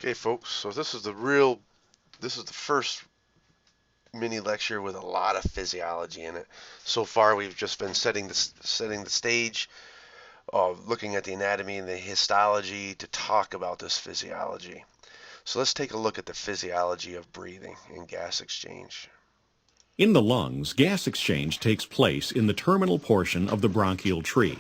Okay, folks, so this is the first mini lecture with a lot of physiology in it. So far, we've just been setting the stage of looking at the anatomy and the histology to talk about this physiology. So let's take a look at the physiology of breathing and gas exchange. In the lungs, gas exchange takes place in the terminal portion of the bronchial tree.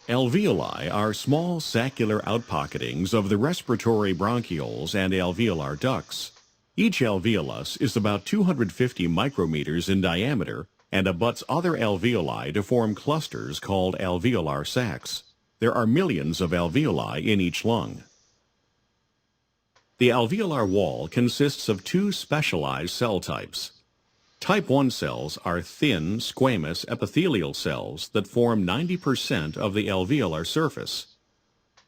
Alveoli are small saccular outpocketings of the respiratory bronchioles and alveolar ducts. Each alveolus is about 250 micrometers in diameter and abuts other alveoli to form clusters called alveolar sacs. There are millions of alveoli in each lung. The alveolar wall consists of two specialized cell types. Type 1 cells are thin, squamous epithelial cells that form 90% of the alveolar surface.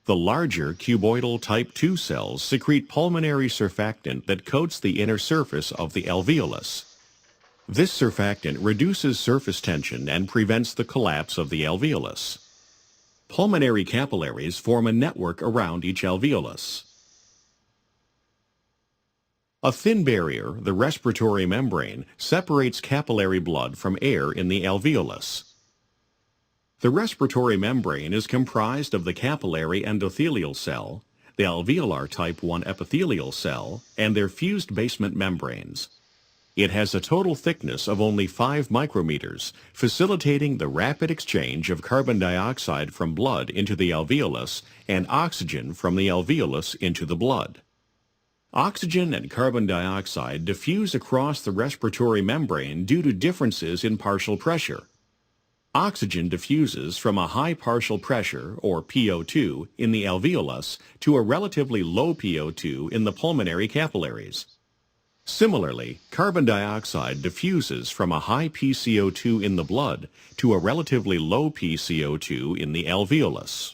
The larger cuboidal type 2 cells secrete pulmonary surfactant that coats the inner surface of the alveolus. This surfactant reduces surface tension and prevents the collapse of the alveolus. Pulmonary capillaries form a network around each alveolus. A thin barrier, the respiratory membrane, separates capillary blood from air in the alveolus. The respiratory membrane is comprised of the capillary endothelial cell, the alveolar type 1 epithelial cell, and their fused basement membranes. It has a total thickness of only 5 micrometers, facilitating the rapid exchange of carbon dioxide from blood into the alveolus and oxygen from the alveolus into the blood. Oxygen and carbon dioxide diffuse across the respiratory membrane due to differences in partial pressure. Oxygen diffuses from a high partial pressure, or PO2, in the alveolus to a relatively low PO2 in the pulmonary capillaries. Similarly, carbon dioxide diffuses from a high PCO2 in the blood to a relatively low PCO2 in the alveolus.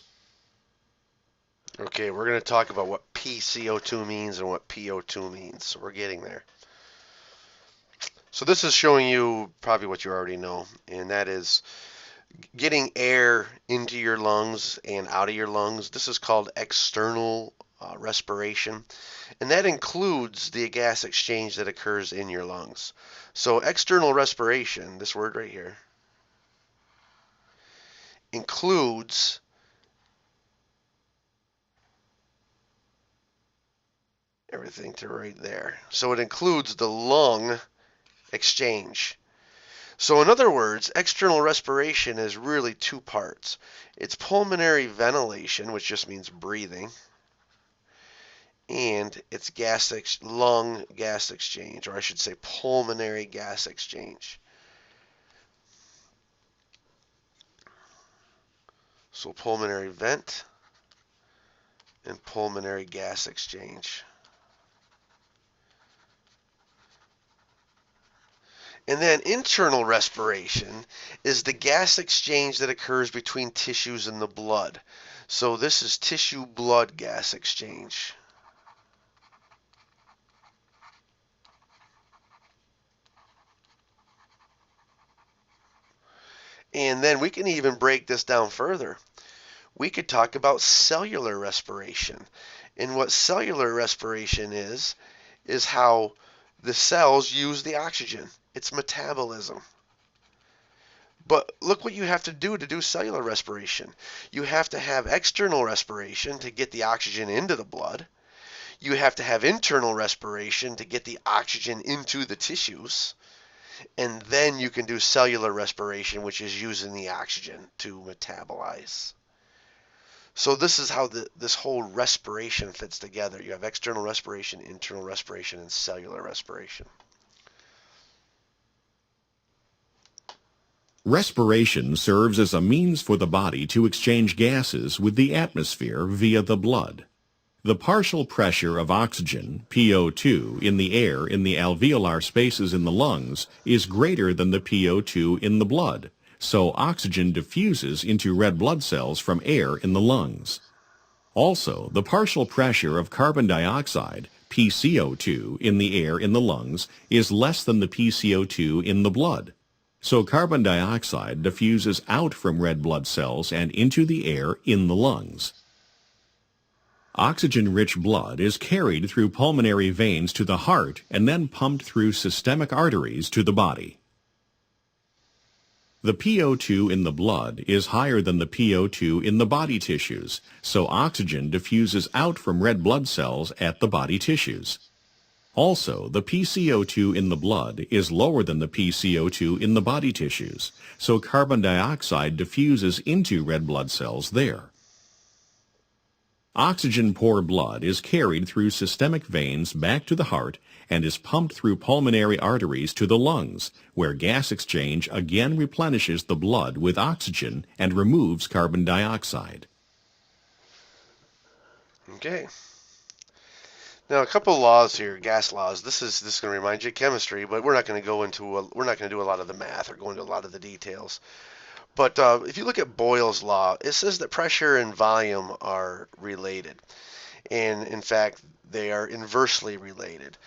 Okay, we're going to talk about what PCO2 means and what PO2 means. So we're getting there. So this is showing you probably what you already know, and that is getting air into your lungs and out of your lungs. This is called external respiration, and that includes the gas exchange that occurs in your lungs. So external respiration, this word right here, includes everything to right there. So it includes the lung exchange. So in other words, external respiration is really two parts. It's pulmonary ventilation, which just means breathing, and it's lung gas exchange, or I should say pulmonary gas exchange. So pulmonary vent and pulmonary gas exchange. And then internal respiration is the gas exchange that occurs between tissues in the blood. So this is tissue-blood gas exchange. And then we can even break this down further. We could talk about cellular respiration. And what cellular respiration is how the cells use the oxygen. It's metabolism. But look what you have to do cellular respiration. You have to have external respiration to get the oxygen into the blood. You have to have internal respiration to get the oxygen into the tissues. And then you can do cellular respiration, which is using the oxygen to metabolize. So this is how this whole respiration fits together. You have external respiration, internal respiration, and cellular respiration. Respiration serves as a means for the body to exchange gases with the atmosphere via the blood. The partial pressure of oxygen, PO2, in the air in the alveolar spaces in the lungs is greater than the PO2 in the blood, so oxygen diffuses into red blood cells from air in the lungs. Also, the partial pressure of carbon dioxide, PCO2, in the air in the lungs is less than the PCO2 in the blood. So carbon dioxide diffuses out from red blood cells and into the air in the lungs. Oxygen-rich blood is carried through pulmonary veins to the heart and then pumped through systemic arteries to the body. The PO2 in the blood is higher than the PO2 in the body tissues, so oxygen diffuses out from red blood cells at the body tissues. Also, the PCO2 in the blood is lower than the PCO2 in the body tissues, so carbon dioxide diffuses into red blood cells there. Oxygen-poor blood is carried through systemic veins back to the heart and is pumped through pulmonary arteries to the lungs, where gas exchange again replenishes the blood with oxygen and removes carbon dioxide. Okay. Now a couple of laws here, gas laws. This is going to remind you of chemistry, but we're not going to do a lot of the math or go into a lot of the details. But if you look at Boyle's law, it says that pressure and volume are related. And in fact, they are inversely related.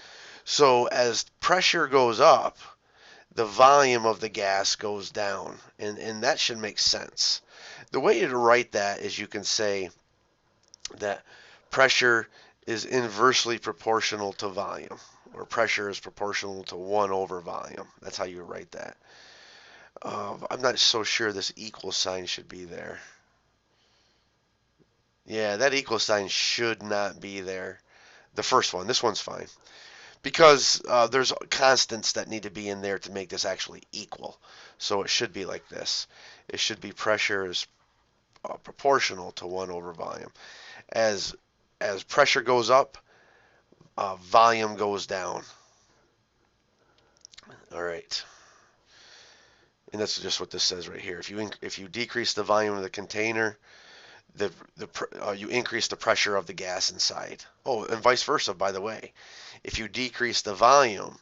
So as pressure goes up, the volume of the gas goes down. And that should make sense. The way to write that is you can say that pressure is inversely proportional to volume, or pressure is proportional to 1 over volume. That's how you write that. I'm not so sure this equal sign should be there. Yeah, that equal sign should not be there. The first one, this one's fine. Because there's constants that need to be in there to make this actually equal. So it should be like this. It should be pressure is proportional to 1 over volume. As pressure goes up, volume goes down. All right. And that's just what this says right here. If you decrease the volume of the container, you increase the pressure of the gas inside. Oh, and vice versa, by the way. If you decrease the volume,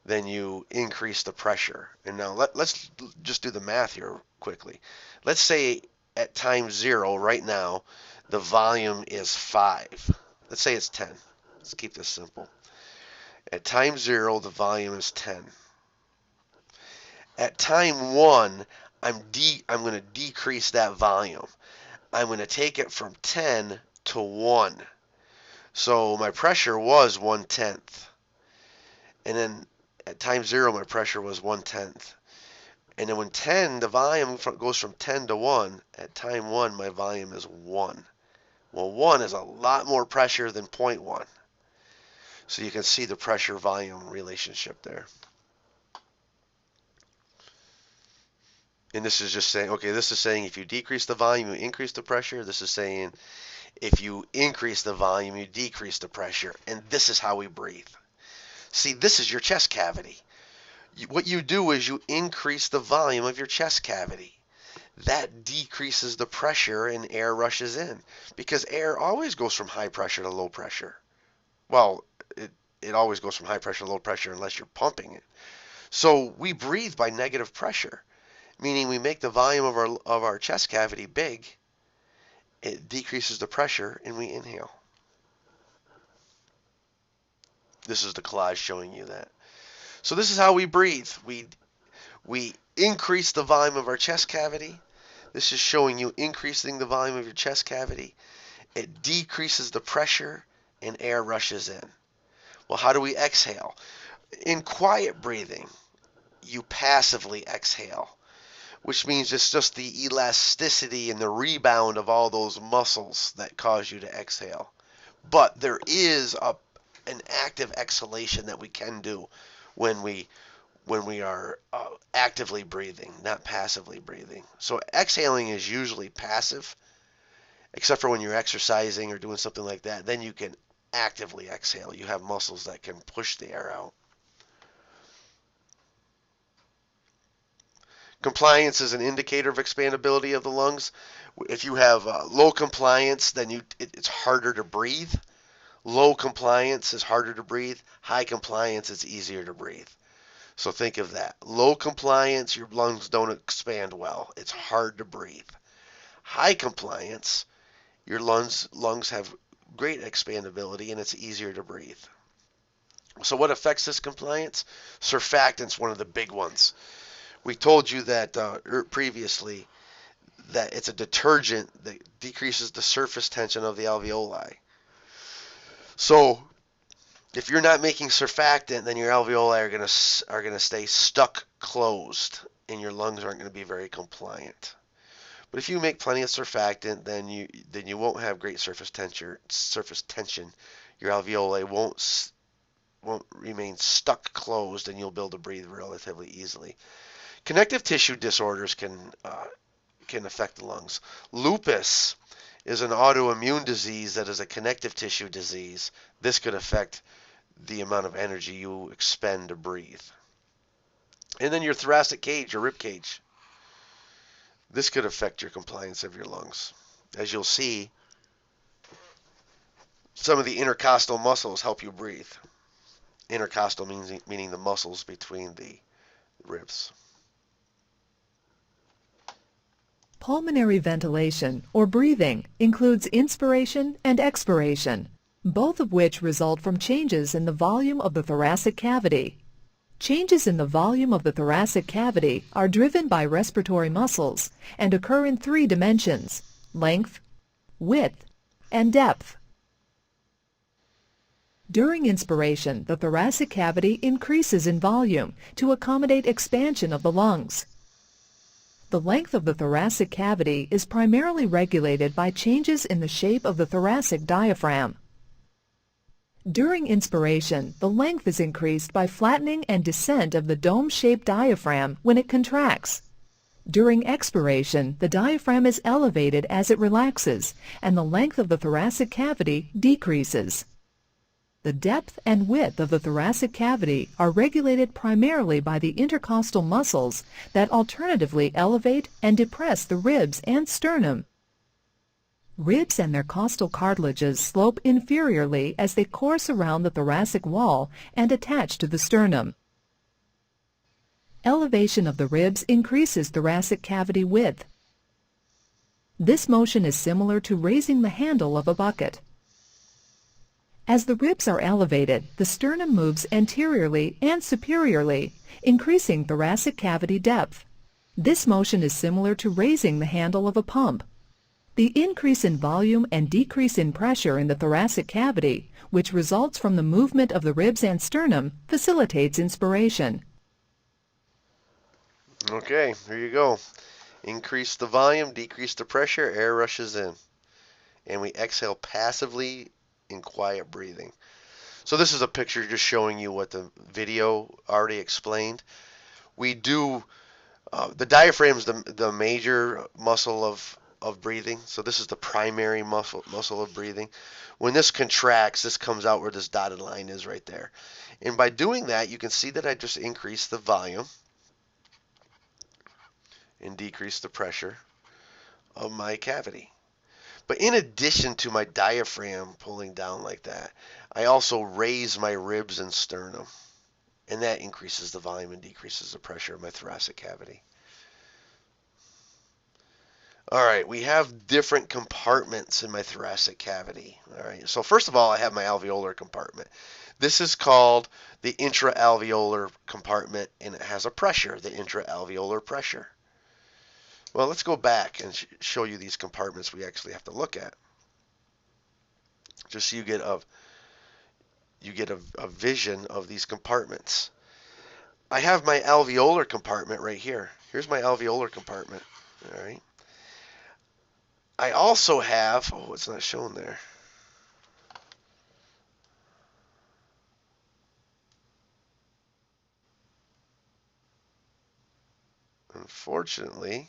then you increase the pressure. And now let's just do the math here quickly. Let's say at time 0 right now, the volume is 5. Let's say it's 10. Let's keep this simple. At time 0, the volume is 10. At time 1, I'm going to decrease that volume. I'm going to take it from 10 to 1. So my pressure was 1/10. And then at time 0, my pressure was 1/10. And then when 10, the volume goes from 10 to 1. At time 1, my volume is 1. Well, 1 is a lot more pressure than 0.1. So you can see the pressure-volume relationship there. And this is just saying, okay, this is saying if you decrease the volume, you increase the pressure. This is saying if you increase the volume, you decrease the pressure. And this is how we breathe. See, this is your chest cavity. What you do is you increase the volume of your chest cavity. That decreases the pressure and air rushes in. Because air always goes from high pressure to low pressure. Well, it always goes from high pressure to low pressure unless you're pumping it. So we breathe by negative pressure, meaning we make the volume of our chest cavity big. It decreases the pressure and we inhale. This is the collage showing you that. So this is how we breathe. We increase the volume of our chest cavity. This is showing you increasing the volume of your chest cavity. It decreases the pressure and air rushes in. Well, how do we exhale? In quiet breathing, you passively exhale, which means it's just the elasticity and the rebound of all those muscles that cause you to exhale. But there is an active exhalation that we can do when we are actively breathing, not passively breathing. So exhaling is usually passive, except for when you're exercising or doing something like that. Then you can actively exhale. You have muscles that can push the air out. Compliance is an indicator of expandability of the lungs. If you have low compliance, then it's harder to breathe. Low compliance is harder to breathe. High compliance is easier to breathe. So think of that. Low compliance, your lungs don't expand well. It's hard to breathe. High compliance, your lungs have great expandability and it's easier to breathe. So what affects this compliance? Surfactants, one of the big ones. We told you that previously that it's a detergent that decreases the surface tension of the alveoli. So if you're not making surfactant, then your alveoli are gonna stay stuck closed, and your lungs aren't going to be very compliant. But if you make plenty of surfactant, then you won't have great surface tension. Your alveoli won't remain stuck closed, and you'll be able to breathe relatively easily. Connective tissue disorders can affect the lungs. Lupus is an autoimmune disease that is a connective tissue disease. This could affect the amount of energy you expend to breathe. And then your thoracic cage, your rib cage. This could affect your compliance of your lungs. As you'll see, some of the intercostal muscles help you breathe. Intercostal meaning the muscles between the ribs. Pulmonary ventilation, or breathing, includes inspiration and expiration, both of which result from changes in the volume of the thoracic cavity. Changes in the volume of the thoracic cavity are driven by respiratory muscles and occur in 3 dimensions: length, width, and depth. During inspiration, the thoracic cavity increases in volume to accommodate expansion of the lungs. The length of the thoracic cavity is primarily regulated by changes in the shape of the thoracic diaphragm. During inspiration, the length is increased by flattening and descent of the dome-shaped diaphragm when it contracts. During expiration, the diaphragm is elevated as it relaxes, and the length of the thoracic cavity decreases. The depth and width of the thoracic cavity are regulated primarily by the intercostal muscles that alternatively elevate and depress the ribs and sternum. Ribs and their costal cartilages slope inferiorly as they course around the thoracic wall and attach to the sternum. Elevation of the ribs increases thoracic cavity width. This motion is similar to raising the handle of a bucket. As the ribs are elevated, the sternum moves anteriorly and superiorly, increasing thoracic cavity depth. This motion is similar to raising the handle of a pump. The increase in volume and decrease in pressure in the thoracic cavity, which results from the movement of the ribs and sternum, facilitates inspiration. Okay, here you go. Increase the volume, decrease the pressure, air rushes in. And we exhale passively in quiet breathing. So this is a picture just showing you what the video already explained. We do, the diaphragm is the major muscle of breathing. So this is the primary muscle of breathing. When this contracts, this comes out where this dotted line is right there. And by doing that, you can see that I just increased the volume and decreased the pressure of my cavity. But in addition to my diaphragm pulling down like that, I also raise my ribs and sternum. And that increases the volume and decreases the pressure of my thoracic cavity. All right, we have different compartments in my thoracic cavity. All right, so first of all, I have my alveolar compartment. This is called the intraalveolar compartment, and it has a pressure, the intraalveolar pressure. Well, let's go back and show you these compartments we actually have to look at, just so you get a vision of these compartments. I have my alveolar compartment right here. Here's my alveolar compartment. All right. I also have, oh, it's not shown there. Unfortunately,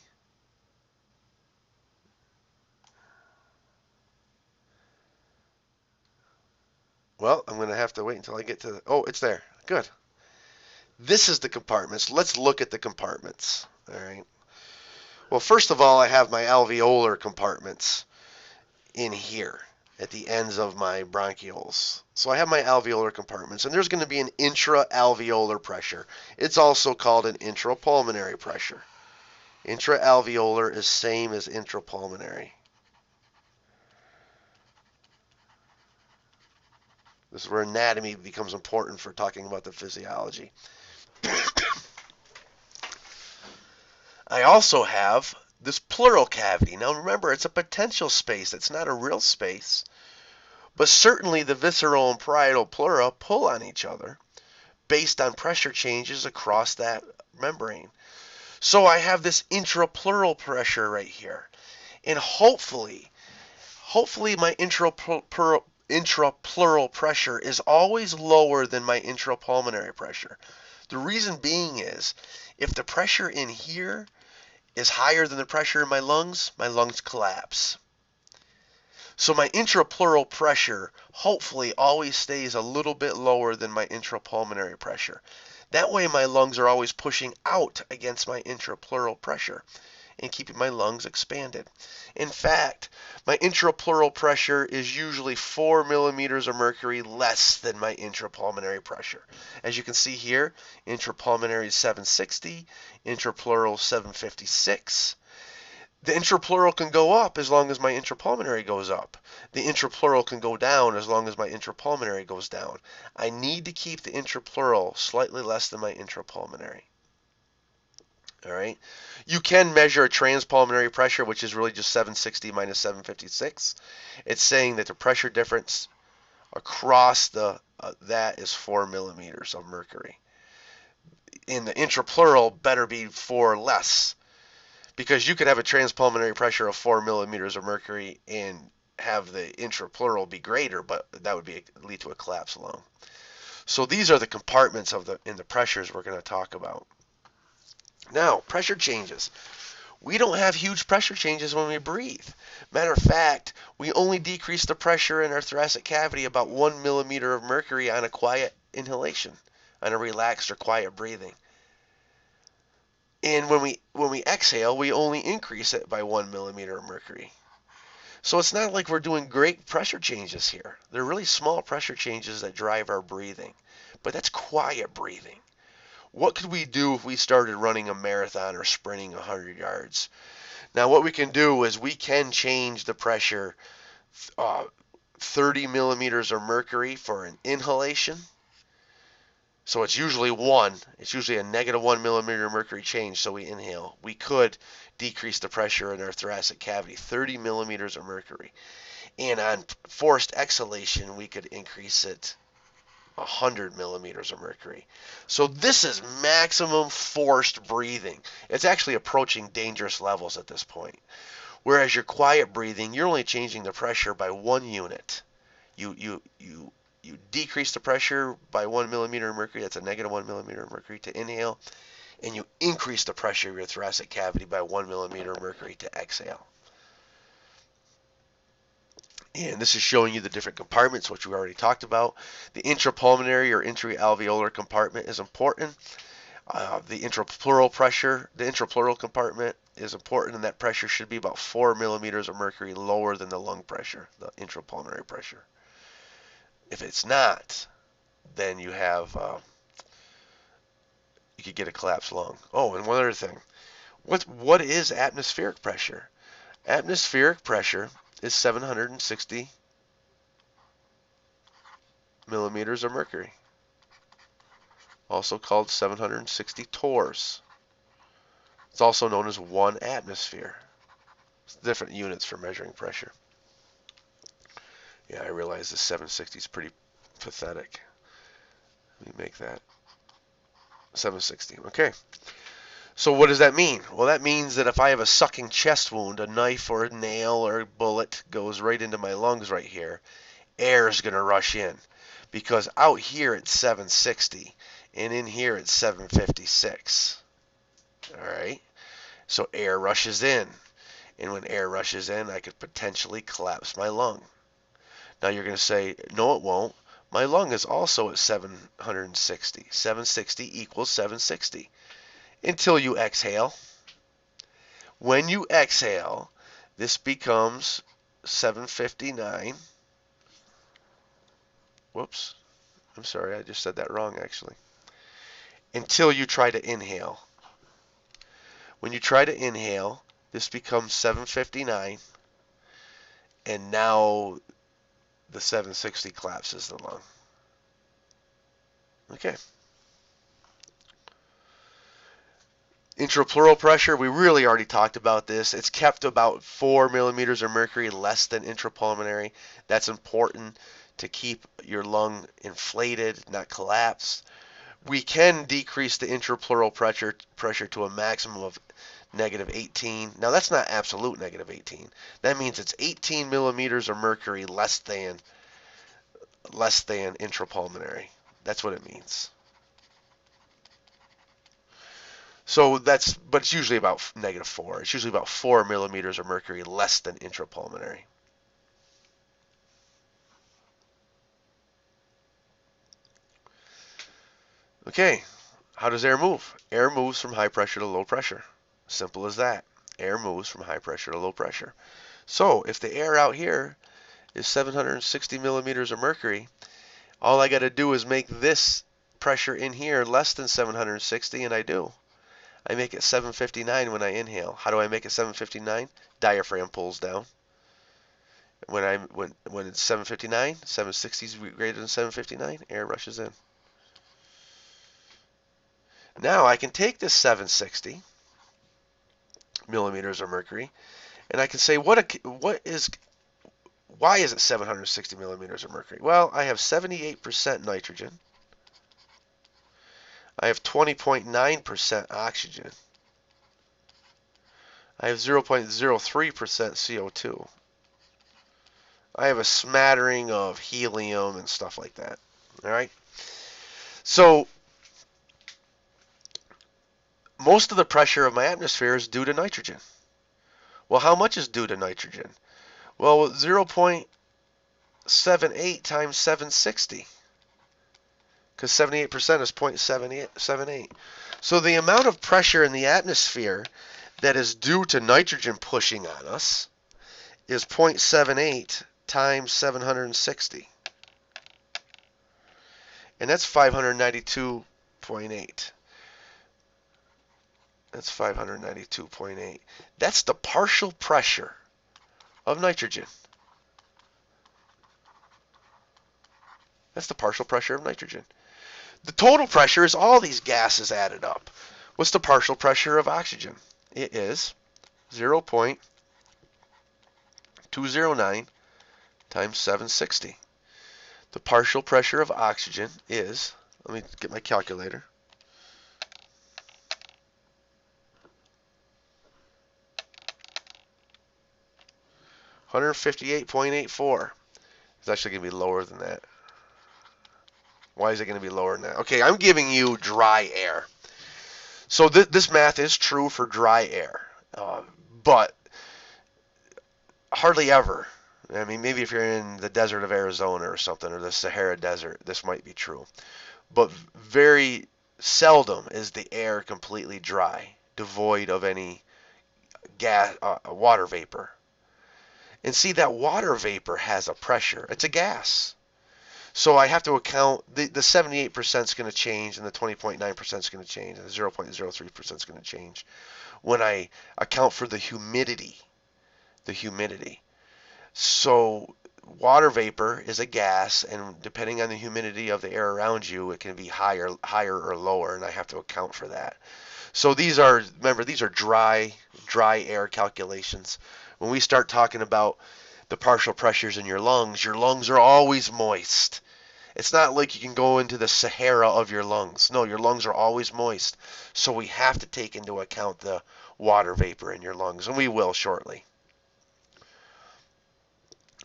well, I'm going to have to wait until I get to the, oh, it's there. Good. This is the compartments. Let's look at the compartments. All right. Well, first of all, I have my alveolar compartments in here at the ends of my bronchioles. So I have my alveolar compartments, and there's going to be an intraalveolar pressure. It's also called an intrapulmonary pressure. Intraalveolar is same as intrapulmonary. This is where anatomy becomes important for talking about the physiology. I also have this pleural cavity. Now remember, it's a potential space. It's not a real space. But certainly the visceral and parietal pleura pull on each other based on pressure changes across that membrane. So I have this intrapleural pressure right here. And hopefully my intrapleural pressure is always lower than my intrapulmonary pressure. The reason being is if the pressure in here is higher than the pressure in my lungs collapse. So my intrapleural pressure hopefully always stays a little bit lower than my intrapulmonary pressure. That way my lungs are always pushing out against my intrapleural pressure and keeping my lungs expanded. In fact, my intrapleural pressure is usually 4 millimeters of mercury less than my intrapulmonary pressure. As you can see here, intrapulmonary is 760, intrapleural 756. The intrapleural can go up as long as my intrapulmonary goes up. The intrapleural can go down as long as my intrapulmonary goes down. I need to keep the intrapleural slightly less than my intrapulmonary. All right. You can measure a transpulmonary pressure, which is really just 760 minus 756. It's saying that the pressure difference across that is 4 millimeters of mercury. In the intrapleural, better be 4 less, because you could have a transpulmonary pressure of 4 millimeters of mercury and have the intrapleural be greater, but that would lead to a collapse lung. So these are the compartments in the pressures we're going to talk about. Now, pressure changes. We don't have huge pressure changes when we breathe. Matter of fact, we only decrease the pressure in our thoracic cavity about 1 millimeter of mercury on a quiet inhalation, on a relaxed or quiet breathing. And when we exhale, we only increase it by 1 millimeter of mercury. So it's not like we're doing great pressure changes here. They're really small pressure changes that drive our breathing. But that's quiet breathing. What could we do if we started running a marathon or sprinting 100 yards? Now, what we can do is we can change the pressure 30 millimeters of mercury for an inhalation. So it's usually 1. It's usually a negative 1 millimeter of mercury change, so we inhale. We could decrease the pressure in our thoracic cavity 30 millimeters of mercury. And on forced exhalation, we could increase it 100 millimeters of mercury. So this is maximum forced breathing. It's actually approaching dangerous levels at this point. Whereas your quiet breathing, you're only changing the pressure by 1 unit. You decrease the pressure by 1 millimeter of mercury. That's a negative 1 millimeter of mercury to inhale. And you increase the pressure of your thoracic cavity by 1 millimeter of mercury to exhale. And this is showing you the different compartments, which we already talked about. The intrapulmonary or intra-alveolar compartment is important. The intrapleural compartment is important, and that pressure should be about 4 millimeters of mercury lower than the lung pressure, the intrapulmonary pressure. If it's not, then you could get a collapsed lung. Oh, and one other thing. What is atmospheric pressure? Atmospheric pressure is 760 millimeters of mercury, also called 760 torrs. It's also known as 1 atmosphere. It's different units for measuring pressure. Yeah, I realize the 760 is pretty pathetic. Let me make that 760. Okay. So what does that mean? Well, that means that if I have a sucking chest wound, a knife or a nail or a bullet goes right into my lungs right here, air is going to rush in. Because out here it's 760 and in here it's 756. All right. So air rushes in. And when air rushes in, I could potentially collapse my lung. Now you're going to say, no, it won't. My lung is also at 760. 760 equals 760. Until you exhale. When you exhale, this becomes 759. Whoops. I'm sorry, I just said that wrong actually. Until you try to inhale. When you try to inhale, this becomes 759. And now the 760 collapses the lung. Okay. Intrapleural pressure, we really already talked about this. It's kept about 4 millimeters of mercury less than intrapulmonary. That's important to keep your lung inflated, not collapsed. We can decrease the intrapleural pressure to a maximum of negative 18. Now that's not absolute negative 18. That means it's 18 millimeters of mercury less than intrapulmonary. That's what it means. So but it's usually about negative 4. It's usually about 4 millimeters of mercury less than intrapulmonary. Okay, how does air move? Air moves from high pressure to low pressure. Simple as that. Air moves from high pressure to low pressure. So if the air out here is 760 millimeters of mercury, all I got to do is make this pressure in here less than 760, and I do. I make it 759 when I inhale. How do I make it 759? Diaphragm pulls down. When it's 759, 760 is greater than 759, air rushes in. Now I can take this 760 millimeters of mercury, and I can say why is it 760 millimeters of mercury? Well, I have 78% nitrogen. I have 20.9% oxygen. I have 0.03% CO2. I have a smattering of helium and stuff like that. All right. So most of the pressure of my atmosphere is due to nitrogen. Well, how much is due to nitrogen? Well, 0.78 times 760, because 78% is 0.78. So the amount of pressure in the atmosphere that is due to nitrogen pushing on us is 0.78 times 760. And that's 592.8. That's 592.8. That's the partial pressure of nitrogen. That's the partial pressure of nitrogen. The total pressure is all these gases added up. What's the partial pressure of oxygen? It is 0.209 times 760. The partial pressure of oxygen is, let me get my calculator, 158.84. It's actually going to be lower than that. Why is it going to be lower than that? Okay, I'm giving you dry air. So this math is true for dry air, but hardly ever. I mean, maybe if you're in the desert of Arizona or something, or the Sahara Desert, this might be true. But very seldom is the air completely dry, devoid of any gas, water vapor. And see, that water vapor has a pressure. It's a gas. So I have to account, the 78% is going to change, and the 20.9% is going to change, and the 0.03% is going to change when I account for the humidity. The humidity. So water vapor is a gas, and depending on the humidity of the air around you, it can be higher or lower, and I have to account for that. So remember, these are dry air calculations. When we start talking about the partial pressures in your lungs are always moist. It's not like you can go into the Sahara of your lungs. No, your lungs are always moist. So we have to take into account the water vapor in your lungs, and we will shortly.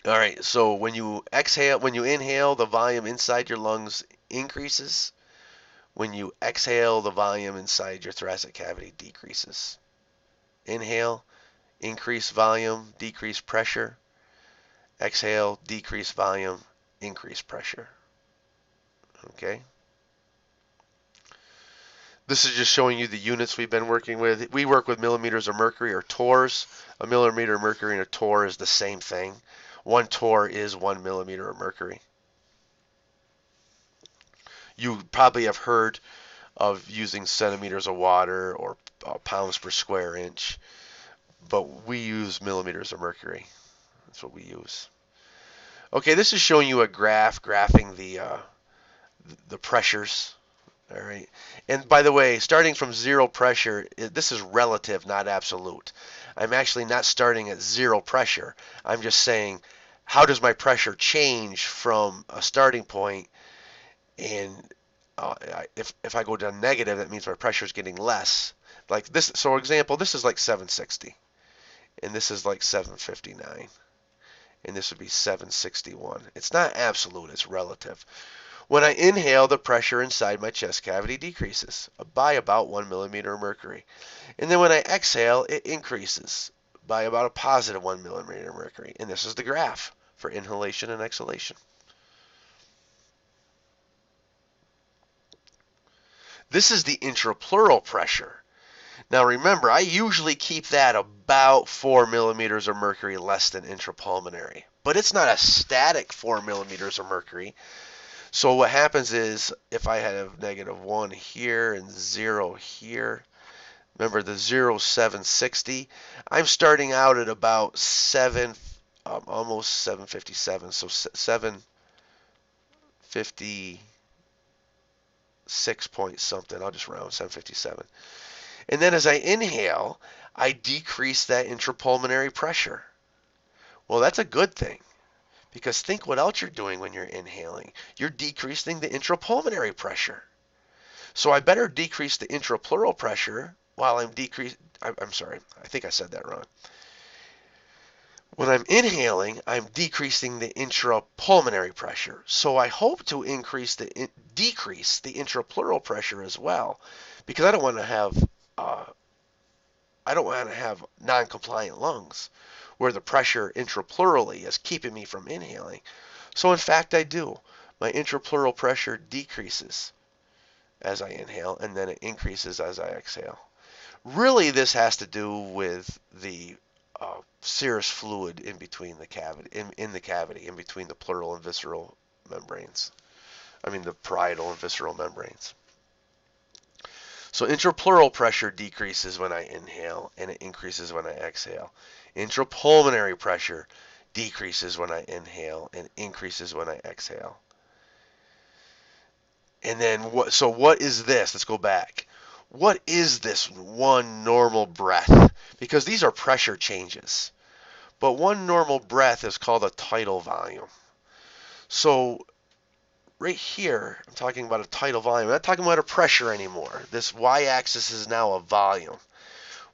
All right, so when you inhale, the volume inside your lungs increases. When you exhale, the volume inside your thoracic cavity decreases. Inhale, increase volume, decrease pressure. Exhale, decrease volume, increase pressure. Okay? This is just showing you the units we've been working with. We work with millimeters of mercury, or torrs. A millimeter of mercury and a torr is the same thing. 1 torr is 1 millimeter of mercury. You probably have heard of using centimeters of water or pounds per square inch, but we use millimeters of mercury. That's what we use. Okay, this is showing you a graph graphing the pressures All right. And by the way, starting from zero pressure, this is relative, not absolute. I'm actually not starting at zero pressure. I'm just saying, how does my pressure change from a starting point? And if I go down negative, that means my pressure is getting less. Like this, so for example, this is like 760, and this is like 759, and this would be 761. It's not absolute, it's relative. When I inhale, the pressure inside my chest cavity decreases by about 1 millimeter of mercury. And then when I exhale, it increases by about a positive 1 millimeter of mercury. And this is the graph for inhalation and exhalation. This is the intrapleural pressure. Now remember, I usually keep that about 4 millimeters of mercury less than intrapulmonary. But it's not a static 4 millimeters of mercury. So what happens is if I have -1 here and 0 here, remember the 0 is 760, I'm starting out at about almost 757, so 756 point something, I'll just round 757. And then as I inhale, I decrease that intrapulmonary pressure. Well, that's a good thing. Because think what else you're doing when you're inhaling. You're decreasing the intrapulmonary pressure. So I better decrease the intrapleural pressure while I'm sorry, I think I said that wrong. When I'm inhaling, I'm decreasing the intrapulmonary pressure. So I hope to decrease the intrapleural pressure as well, because I don't want to have non-compliant lungs where the pressure intrapleurally is keeping me from inhaling. So in fact, I do. My intrapleural pressure decreases as I inhale, and then it increases as I exhale. Really, this has to do with the serous fluid in between the cavity, in between the pleural and visceral membranes. I mean, the parietal and visceral membranes. So intrapleural pressure decreases when I inhale, and it increases when I exhale. Intrapulmonary pressure decreases when I inhale and increases when I exhale. And then what is this? Let's go back. What is this one normal breath? Because these are pressure changes. But one normal breath is called a tidal volume. So right here, I'm talking about a tidal volume. I'm not talking about a pressure anymore. This y-axis is now a volume.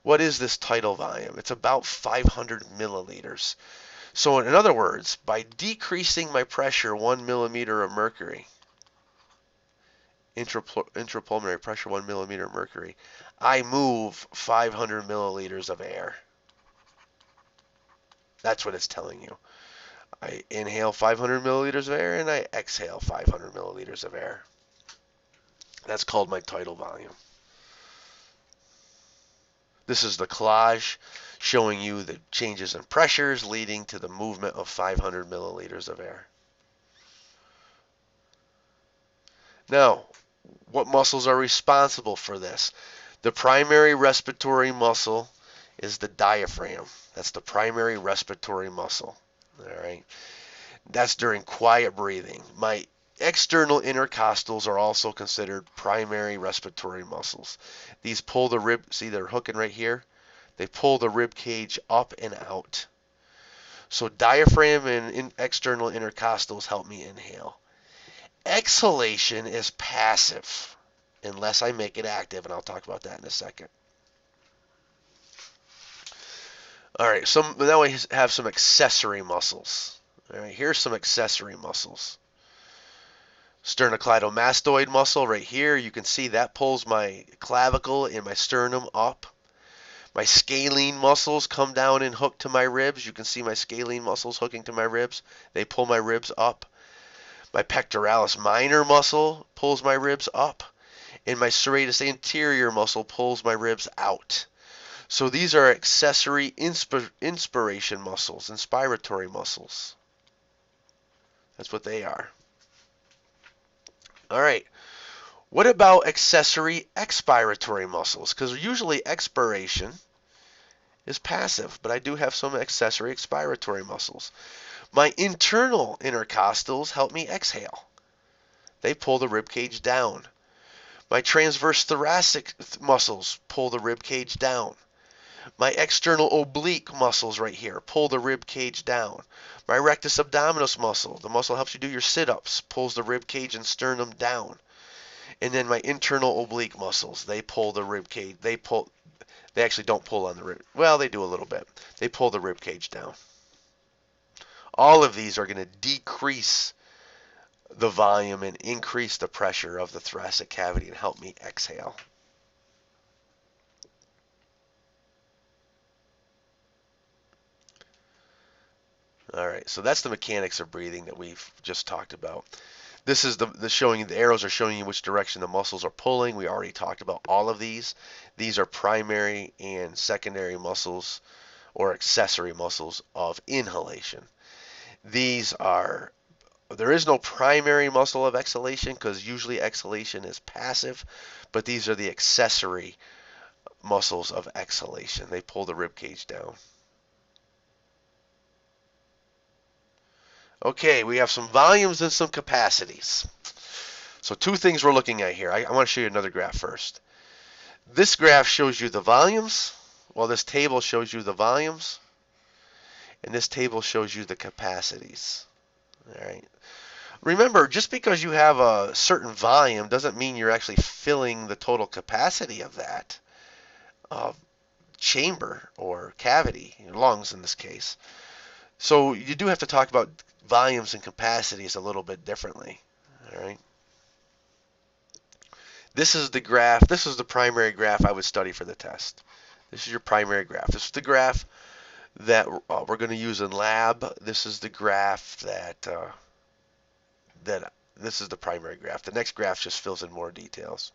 What is this tidal volume? It's about 500 milliliters. So in other words, by decreasing my pressure 1 millimeter of mercury, intrapulmonary pressure 1 millimeter of mercury, I move 500 milliliters of air. That's what it's telling you. I inhale 500 milliliters of air and I exhale 500 milliliters of air. That's called my tidal volume. This is the collage showing you the changes in pressures leading to the movement of 500 milliliters of air. Now, what muscles are responsible for this? The primary respiratory muscle is the diaphragm. That's the primary respiratory muscle. All right. That's during quiet breathing. My external intercostals are also considered primary respiratory muscles. These pull the rib, see they're hooking right here? They pull the rib cage up and out. So diaphragm and external intercostals help me inhale. Exhalation is passive unless I make it active, and I'll talk about that in a second. All right, now we have some accessory muscles. All right, here's some accessory muscles. Sternocleidomastoid muscle right here. You can see that pulls my clavicle and my sternum up. My scalene muscles come down and hook to my ribs. You can see my scalene muscles hooking to my ribs. They pull my ribs up. My pectoralis minor muscle pulls my ribs up. And my serratus anterior muscle pulls my ribs out. So these are accessory inspiratory muscles. That's what they are. All right. What about accessory expiratory muscles? Because usually expiration is passive, but I do have some accessory expiratory muscles. My internal intercostals help me exhale. They pull the rib cage down. My transverse thoracic muscles pull the rib cage down. My external oblique muscles right here pull the rib cage down. My rectus abdominis muscle, the muscle helps you do your sit-ups, pulls the rib cage and sternum down. And then my internal oblique muscles, they pull the rib cage. They actually don't pull on the rib. Well, they do a little bit. They pull the rib cage down. All of these are going to decrease the volume and increase the pressure of the thoracic cavity and help me exhale. All right, so that's the mechanics of breathing that we've just talked about. This is the showing, the arrows are showing you which direction the muscles are pulling. We already talked about all of these. These are primary and secondary muscles or accessory muscles of inhalation. There is no primary muscle of exhalation because usually exhalation is passive, but these are the accessory muscles of exhalation. They pull the rib cage down. Okay, we have some volumes and some capacities. So two things we're looking at here. I want to show you another graph first. This graph shows you the volumes. Well, this table shows you the volumes. And this table shows you the capacities. All right. Remember, just because you have a certain volume doesn't mean you're actually filling the total capacity of that chamber or cavity, lungs in this case. So you do have to talk about volumes and capacities a little bit differently. All right. This is the graph. This is the primary graph I would study for the test. This is your primary graph. This is the graph that we're going to use in lab. This is the graph this is the primary graph. The next graph just fills in more details.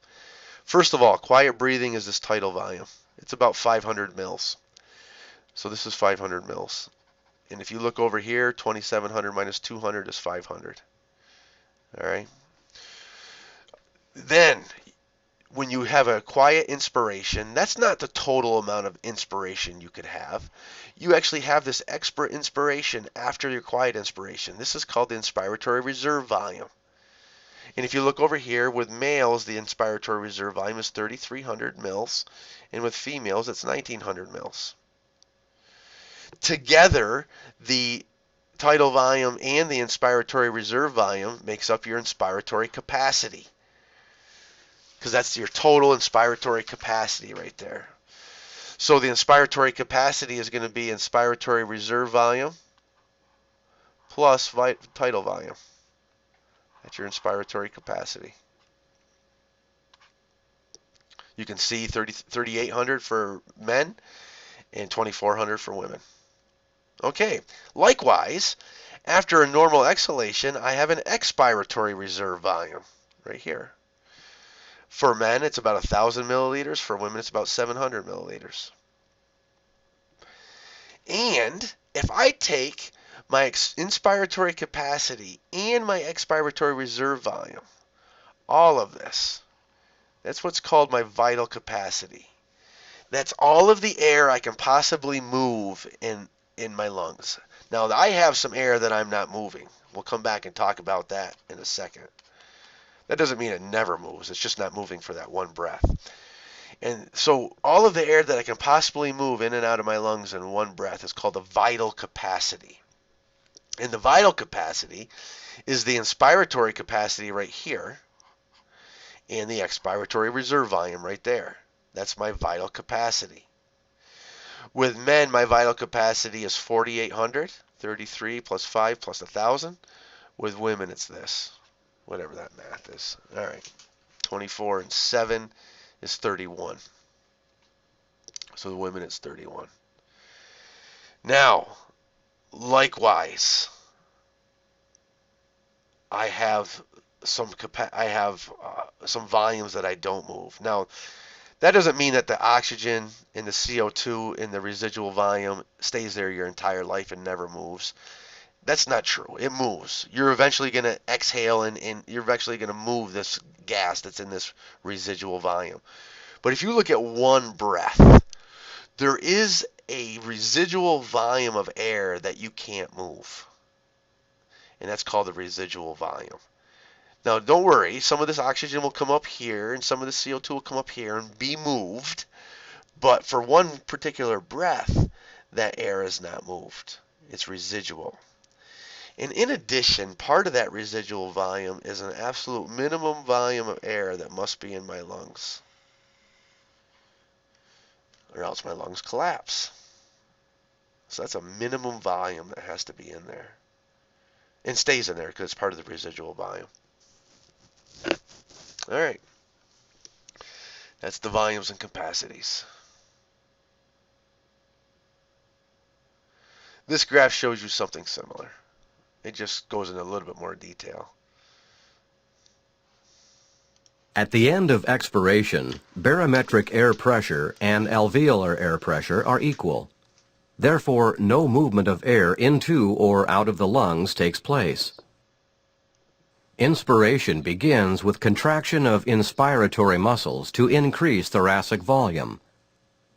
First of all, quiet breathing is this tidal volume. It's about 500 mils. So this is 500 mils. And if you look over here, 2700 minus 200 is 500. All right. Then, when you have a quiet inspiration, that's not the total amount of inspiration you could have. You actually have this extra inspiration after your quiet inspiration. This is called the inspiratory reserve volume. And if you look over here, with males, the inspiratory reserve volume is 3,300 mils, and with females, it's 1,900 mils. Together, the tidal volume and the inspiratory reserve volume makes up your inspiratory capacity, because that's your total inspiratory capacity right there. So the inspiratory capacity is going to be inspiratory reserve volume plus tidal volume. That's your inspiratory capacity. You can see 3,800 for men and 2,400 for women. Okay, likewise, after a normal exhalation, I have an expiratory reserve volume right here. For men, it's about 1,000 milliliters. For women, it's about 700 milliliters. And if I take my inspiratory capacity and my expiratory reserve volume, all of this, that's what's called my vital capacity. That's all of the air I can possibly move in my lungs. Now, I have some air that I'm not moving. We'll come back and talk about that in a second. That doesn't mean it never moves. It's just not moving for that one breath. And so all of the air that I can possibly move in and out of my lungs in one breath is called the vital capacity. And the vital capacity is the inspiratory capacity right here and the expiratory reserve volume right there. That's my vital capacity. With men, my vital capacity is 4,800, 33 plus 5 plus 1,000. With women, it's this, whatever that math is. All right, 24 and 7 is 31. So the women, it's 31. Now, likewise, I have some volumes that I don't move. Now, that doesn't mean that the oxygen and the CO2 in the residual volume stays there your entire life and never moves. That's not true. It moves. You're eventually going to exhale and you're eventually going to move this gas that's in this residual volume. But if you look at one breath, there is a residual volume of air that you can't move. And that's called the residual volume. Now, don't worry, some of this oxygen will come up here and some of the CO2 will come up here and be moved. But for one particular breath, that air is not moved. It's residual. And in addition, part of that residual volume is an absolute minimum volume of air that must be in my lungs, or else my lungs collapse. So that's a minimum volume that has to be in there. And stays in there because it's part of the residual volume. All right. That's the volumes and capacities. This graph shows you something similar. It just goes into a little bit more detail. At the end of expiration, barometric air pressure and alveolar air pressure are equal. Therefore, no movement of air into or out of the lungs takes place. Inspiration begins with contraction of inspiratory muscles to increase thoracic volume.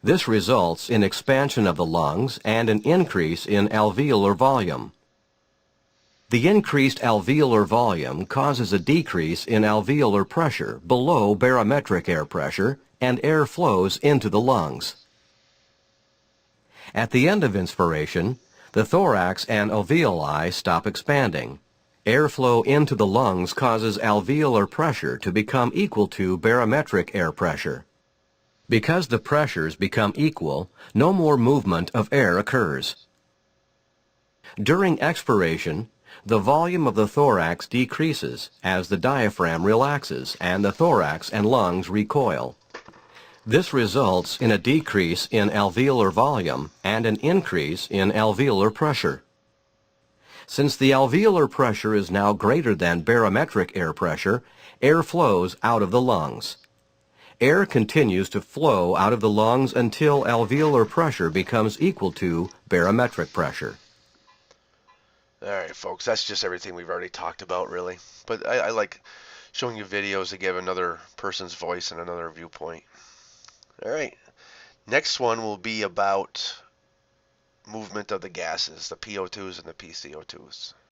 This results in expansion of the lungs and an increase in alveolar volume. The increased alveolar volume causes a decrease in alveolar pressure below barometric air pressure, and air flows into the lungs. At the end of inspiration, the thorax and alveoli stop expanding. Airflow into the lungs causes alveolar pressure to become equal to barometric air pressure. Because the pressures become equal, no more movement of air occurs. During expiration, the volume of the thorax decreases as the diaphragm relaxes and the thorax and lungs recoil. This results in a decrease in alveolar volume and an increase in alveolar pressure. Since the alveolar pressure is now greater than barometric air pressure, air flows out of the lungs. Air continues to flow out of the lungs until alveolar pressure becomes equal to barometric pressure. All right, folks, that's just everything we've already talked about, really. But I like showing you videos to give another person's voice and another viewpoint. All right, next one will be about movement of the gases, the PO2s and the PCO2s.